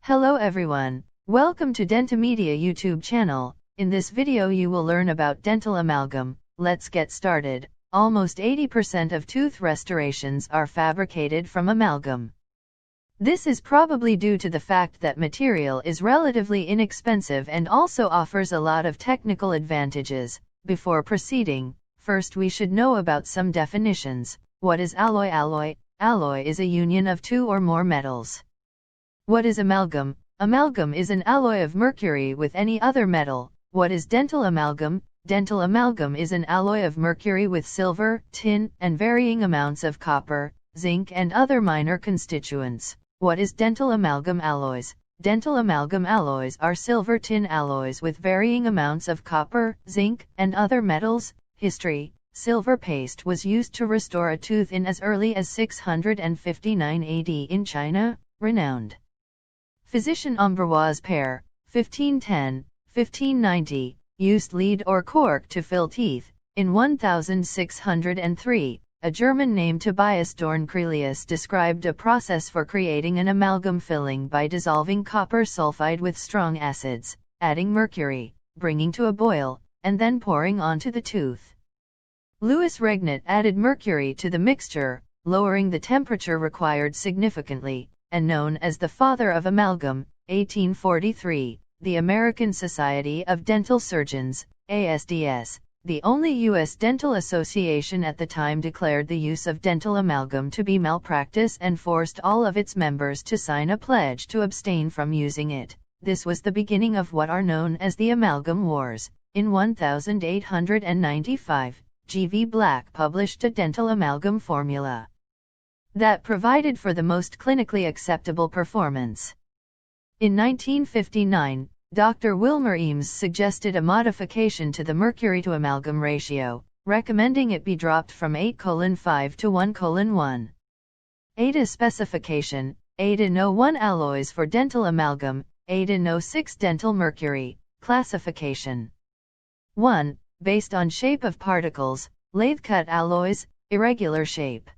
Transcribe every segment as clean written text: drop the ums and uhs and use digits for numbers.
Hello everyone, welcome to DentoMedia YouTube channel. In this video you will learn about dental amalgam. Let's get started. Almost 80% of tooth restorations are fabricated from amalgam. This is probably due to the fact that material is relatively inexpensive and also offers a lot of technical advantages. Before proceeding, first we should know about some definitions. What is alloy? Alloy is a union of two or more metals. What is amalgam? Amalgam is an alloy of mercury with any other metal. What is dental amalgam? Dental amalgam is an alloy of mercury with silver, tin, and varying amounts of copper, zinc and other minor constituents. What is dental amalgam alloys? Dental amalgam alloys are silver-tin alloys with varying amounts of copper, zinc, and other metals. History: silver paste was used to restore a tooth in as early as 659 AD in China. Renowned physician Ambroise Paré, 1510-1590, used lead or cork to fill teeth. In 1603, a German named Tobias Dorn-Crelius described a process for creating an amalgam filling by dissolving copper sulfide with strong acids, adding mercury, bringing to a boil, and then pouring onto the tooth. Louis Regnet added mercury to the mixture, lowering the temperature required significantly, and known as the father of amalgam. 1843, the American Society of Dental Surgeons, ASDS, the only U.S. dental association at the time, declared the use of dental amalgam to be malpractice and forced all of its members to sign a pledge to abstain from using it. This was the beginning of what are known as the Amalgam Wars. In 1895, G.V. Black published a dental amalgam formula that provided for the most clinically acceptable performance. In 1959, Dr. Wilmer Eames suggested a modification to the mercury to amalgam ratio, recommending it be dropped from 8:5 to 1:1. ADA specification: ADA No. 1 alloys for dental amalgam, ADA No. 6 dental mercury. Classification: 1. Based on shape of particles, lathe-cut alloys, irregular shape.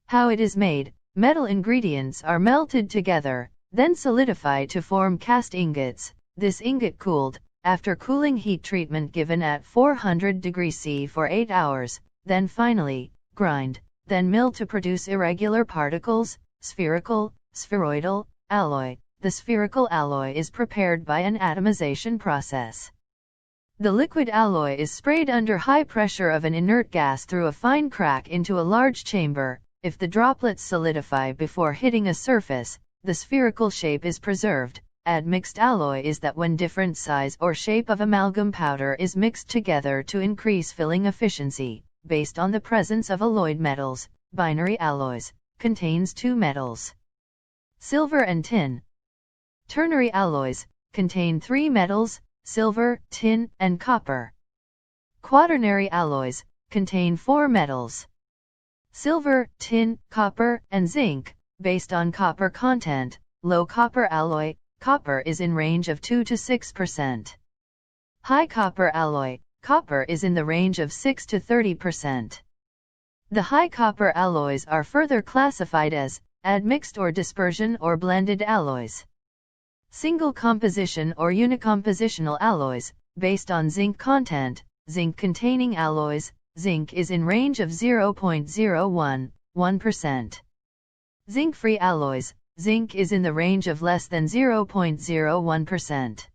How it is made: metal ingredients are melted together, then solidified to form cast ingots. This ingot cooled, after cooling heat treatment given at 400 degrees C for 8 hours, then finally, grind, then milled to produce irregular particles, spherical, spheroidal, alloy. The spherical alloy is prepared by an atomization process. The liquid alloy is sprayed under high pressure of an inert gas through a fine crack into a large chamber. If the droplets solidify before hitting a surface, the spherical shape is preserved. Admixed alloy is that when different size or shape of amalgam powder is mixed together to increase filling efficiency, based on the presence of alloyed metals. Binary alloys contains two metals, silver and tin. Ternary alloys contain three metals, silver, tin, and copper. Quaternary alloys contain four metals, silver, tin, copper, and zinc. Based on copper content, low copper alloy, copper is in range of 2 to 6%. High copper alloy, copper is in the range of 6 to 30%. The high copper alloys are further classified as admixed or dispersion or blended alloys. Single composition or unicompositional alloys, based on zinc content, zinc-containing alloys, zinc is in range of 0.01–1%. Zinc-free alloys, zinc is in the range of less than 0.01%.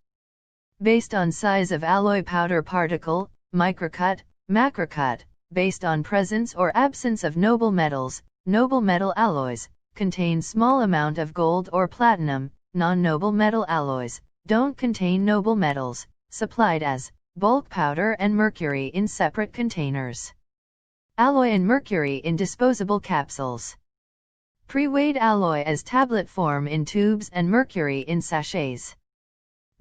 Based on size of alloy powder particle, microcut, macrocut, based on presence or absence of noble metals, noble metal alloys contain small amount of gold or platinum. Non-noble metal alloys don't contain noble metals, supplied as bulk powder and mercury in separate containers. Alloy and mercury in disposable capsules. Pre-weighed alloy as tablet form in tubes and mercury in sachets.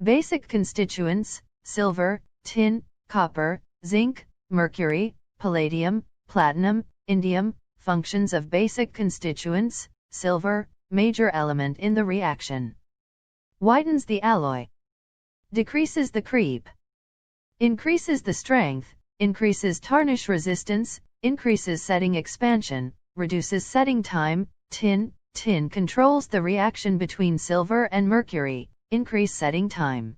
Basic constituents: silver, tin, copper, zinc, mercury, palladium, platinum, indium. Functions of basic constituents: silver, major element in the reaction. Widens the alloy. Decreases the creep. Increases the strength, increases tarnish resistance, increases setting expansion, reduces setting time. Tin, Tin controls the reaction between silver and mercury, increase setting time.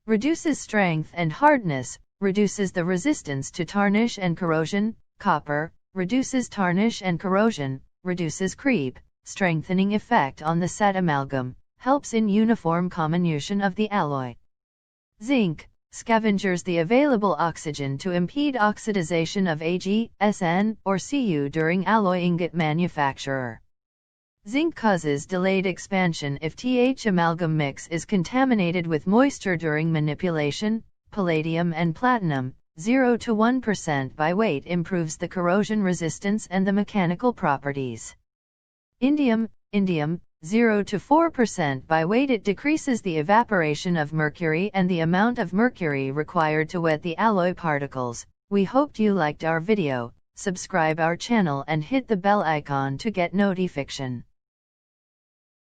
Reduces strength and hardness, reduces the resistance to tarnish and corrosion. Copper, reduces tarnish and corrosion, reduces creep, strengthening effect on the set amalgam, helps in uniform comminution of the alloy. Zinc, scavengers the available oxygen to impede oxidization of Ag, Sn, or Cu during alloy ingot manufacture. Zinc causes delayed expansion if Th amalgam mix is contaminated with moisture during manipulation. Palladium and platinum, 0 to 1% by weight, improves the corrosion resistance and the mechanical properties. Indium, 0 to 4% by weight, it decreases the evaporation of mercury and the amount of mercury required to wet the alloy particles. We hoped you liked our video. Subscribe our channel and hit the bell icon to get notification.